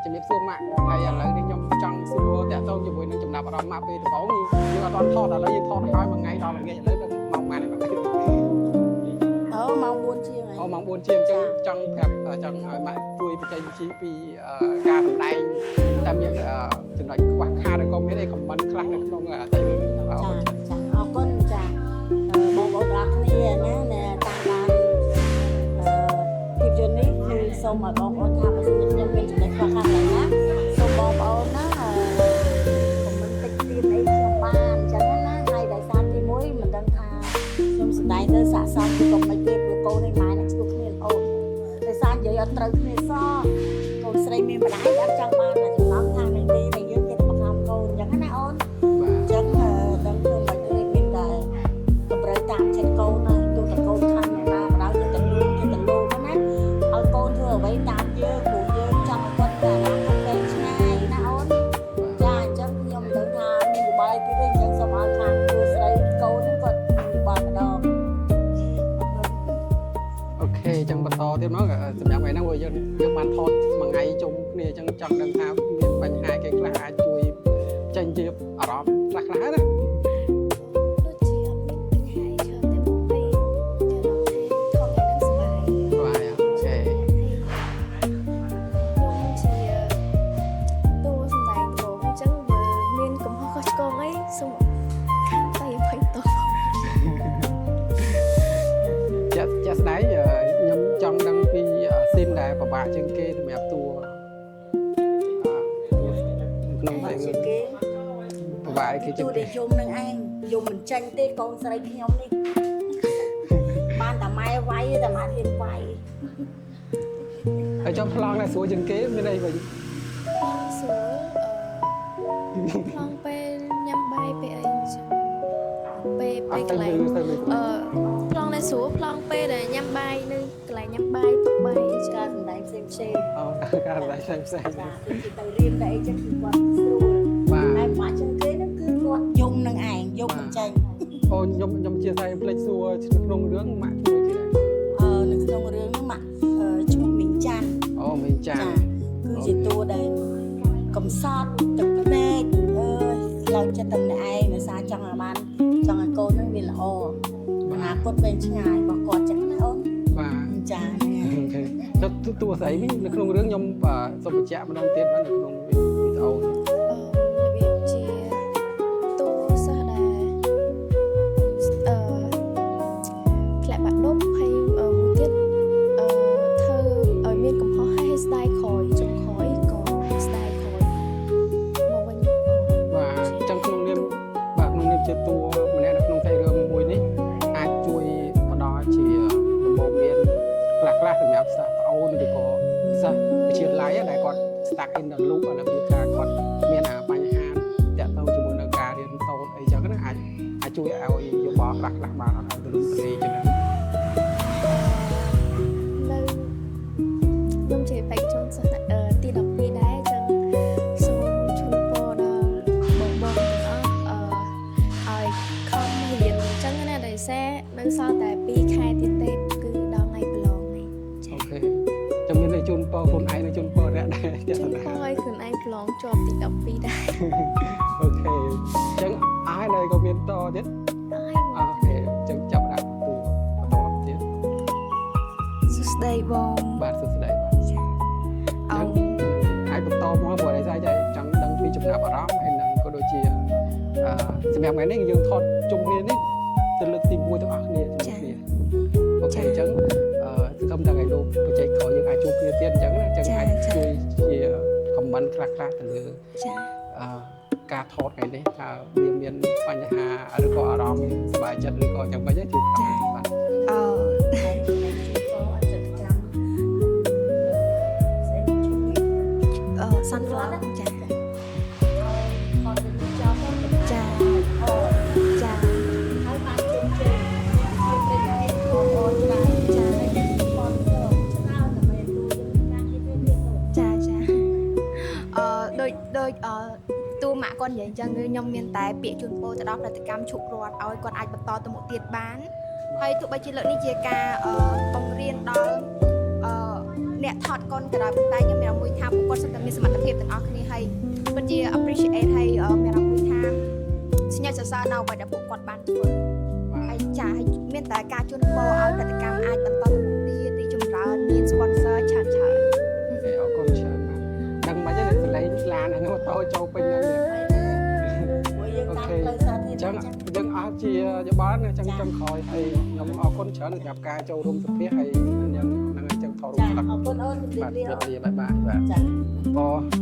ជំរាបសួរម៉ាក់ហើយឥឡូវនេះខ្ញុំចង់សួរតាក់ទងជាមួយនឹងចំណាប់អារម្មណ៍ម៉ាក់ពេលដំបូងយើងអត់ថតឥឡូវយើងថតហើយមួយថ្ងៃដល់ល្ងាចឥឡូវដល់ម៉ោងម៉ាក់ហ្នឹងម៉ោង 4 ជាងហើយម៉ោង 4 ជាងអញ្ចឹងចង់ប្រាប់ចង់ឲ្យម៉ាក់ជួយបច្ចេកវិទ្យាពីការសម្ដែងតែមានចំណុចខ្វះខាតឬក៏មានអីខមមិនខ្លះនៅក្នុងតែរឿងនេះចាអរគុណចាបងប្អូនទាំងគ្នាណាតាមដានភាពយន្តនេះគឺសូមឲ្យបងប្អូនថាបើសិនជាខ្ញុំមានចំណុចខ្វះខាតឡើយណាសូមបងប្អូនណាខមមិនតិចទៀតអីខ្ញុំបានអញ្ចឹងណាហើយដោយសារទី1មិនដឹងថាខ្ញុំសម្ដែងទៅស័ក្តិសមឬក៏មិនទេព្រោះកូននេះម៉ែនឹងជួបគ្នាអូនដោយសារនិយាយអត់ត្រូវគ្នាសោះកូនស្រីមានម្ដាយអត់ចង់បានចំណងថានឹងទេតែយើងគិតមកខំកូនអញ្ចឹងណាអូនអញ្ចឹងដឹងធ្វើមិនទេមានតែកម្រើតាមចិត្តកូនណាទូតកូនខាងណាម្ដងយើងទៅលូនគេទៅលូនណាឲ្យកូនធ្វើអ្វីតាមយើងព្រោះយើងចង់ឲ្យគាត់តែឡើងទៅឆ្ងាយណាអូនចាអញ្ចឹងខ្ញុំមិនដឹងថាមានវិបាយពីវិញអញ្ចឹងសូមឲ្យខាងគ្រូស្រីកូនហ្នឹងគាត់វិបាយម្ដងអូខេអញ្ចឹងបន្តទៀតមកសម្រាប់ថ្ងៃហ្នឹងយើងបានថតមួយថ្ងៃជុំគ្នាអញ្ចឹងចង់ដឹងថាមានបញ្ហាគេខ្លះអាចជួយចេញជាអារម្មណ៍ខ្លះៗណាដូចជាអត់មានបញ្ហាច្រើនតែមកពីចូលថាថតថ្ងៃហ្នឹងសុបាយអូខេខ្ញុំជាតួសម្ដែងត្បូងអញ្ចឹងបើមានកំហុសខុសឆ្គងអីសូមខាត់តែអភ័យទោសជាក់ស្ដែងខ្ញុំចង់ដឹងពីស៊ីនដែលពិបាកជាងគេសម្រាប់តួក្នុងតែជាគេពិបាកគេជាងគេទូតែយំនឹងឯងយំមិនចាញ់ទេកូនស្រីខ្ញុំនេះបានតែម៉ែវាយតែម៉ែហ៊ានវាយហើយចង់ប្លង់តែស្រួលជាងគេមានអីវិញស្រួលផ្លងពេលញ៉ាំបាយពេលអីចឹងពេលកន្លែងប្លង់តែស្រួលប្លង់ពេលដែលញ៉ាំបាយនៅកន្លែងញ៉ាំបាយទុកបាយការសម្ដែងផ្សេងការសម្ដែងផ្សេងចាទៅរៀនតែអីចឹងគឺគាត់ស្រួលតែបាក់ចឹងគេហ្នឹងគឺគាត់យំនឹងឯងយំមិនចាញ់អូខ្ញុំជាស្អីផ្លេចសួរក្នុងរឿងម៉ាក់ជួយគេនៅក្នុងរឿងហ្នឹងម៉ាក់ឈ្មោះមីងចាន់អូមីងចាន់គឺជាតួដែលកំសត់ទឹកភ្នែកឡើងចិត្តតែម្នាក់ឯងដោយសារចង់ឲ្យបាចង់ឲ្យកូនហ្នឹងវាល្អអនាគតវែងឆ្ងាយរបស់គាត់ចឹងណាអូនបាទចាហ្នឹងតួស្អីវិញនៅក្នុងរឿងខ្ញុំសូមបញ្ជាក់ម្ដងទៀតនៅក្នុងវីដេអូរបៀបជាតួសិស្សដែលធ្លាក់បាក់ដប់ហើយមួយទៀតធ្វើឲ្យមានកំហុសហើយស្ដាយក្រោយចុងក្រោយក៏ស្ដាយក្រោយមកវិញបាទអញ្ចឹងក្នុងនាមជាតួម្នាក់នៅក្នុងតែរឿងមួយនេះអាចជួយផ្ដល់ជាដំបូងមានខ្លះសម្រាប់សិស្សប្អូនឬក៏សិស្សវិទ្យាល័យដែលគាត់ stuck in the loop ឥឡូវវាថាគាត់មានបញ្ហាតាក់ទងជាមួយនឹងការរៀនសូត្រអីចឹងណាអាចជួយឲ្យយោបល់ខ្លះបានអត់ទៅលំទៅចឹងណានៅខ្ញុំជាបេក្ខជនសិស្សទី12ដែរអញ្ចឹងសូមជូនពរដល់បងទាំងអស់ឲ្យខំរៀនអញ្ចឹងណាដោយសារនៅសល់តែ2ខែទៀតទេគឺដល់ថ្ងៃប្រឡងហើយអូខេចាំមានឲ្យជូនពរខ្លួនឯងនិងជូនពរអ្នកដែរចា៎ជូនពរឲ្យខ្លួនឯងប្រឡងជាប់ទី12ដែរអូខេអញ្ចឹងអស់ហើយនៅក៏មានតទៀតអូខេអញ្ចឹងចាប់ដាក់តួបន្តទៀតសួស្តីបងបាទសួស្តីបាទអាចបន្តមកព្រោះដោយសារចង់ដឹងពីចំណាប់អារម្មណ៍ហើយនឹងក៏ដូចជាសម្រាប់ថ្ងៃនេះយើងថតជុំគ្នានេះទៅលើកទី1ទាំងអស់គ្នាជុំគ្នាអូខេអញ្ចឹងសង្ឃឹមថាថ្ងៃនោះបច្ចេកក្រោយយើងអាចជួបគ្នាទៀតអញ្ចឹងណាអញ្ចឹងអាចជួយជាខមមិនខ្លះទៅលើការថតថ្ងៃនេះថាវាមានបញ្ហាឬក៏អារម្មណ៍សប្បាយចិត្តឬក៏យ៉ាងម៉េចទេជួយបាទsunflower ចាចាហើយបានជុំជើងហើយពេលនេះបងប្អូនចាបងប្អូនច្រើនតែមិនទូការគិតវិញចាដូចតួម៉ាក់គាត់និយាយអញ្ចឹងគឺខ្ញុំមានតែពាក្យជូនពរទៅដល់ផលិតកម្មឈុករត់ឲ្យគាត់អាចបន្តទៅមុខទៀតបានហើយទោះបីជាលើកនេះជាការបង្រៀនដល់អ្នកថតកុនក៏ដោយប៉ុន្តែខ្ញុំមានមួយថាពួកគាត់សុទ្ធតែមាន នៅបើតែពួកគាត់បានធ្វើហើយចាឲ្យមានតែការជូនពរឲ្យផលិតកម្មអាចបន្តទៅមុខទៀតទីចម្រើនមាន sponsor ច្រើនអរគុណច្រើនបាទដឹងមិនទេសលេងឡានហ្នឹងម៉ូតូចូលពេញហ្នឹងអូខេអញ្ចឹងយើងអស់ជាយោបល់ណាអញ្ចឹងចុងក្រោយហើយខ្ញុំអរគុណច្រើនសម្រាប់ការចូលរួមសភាហើយខ្ញុំនឹងអញ្ចឹងថតរូបខ្លះ អរគុណអូន បាទជម្រាបលាបាយបាទចា៎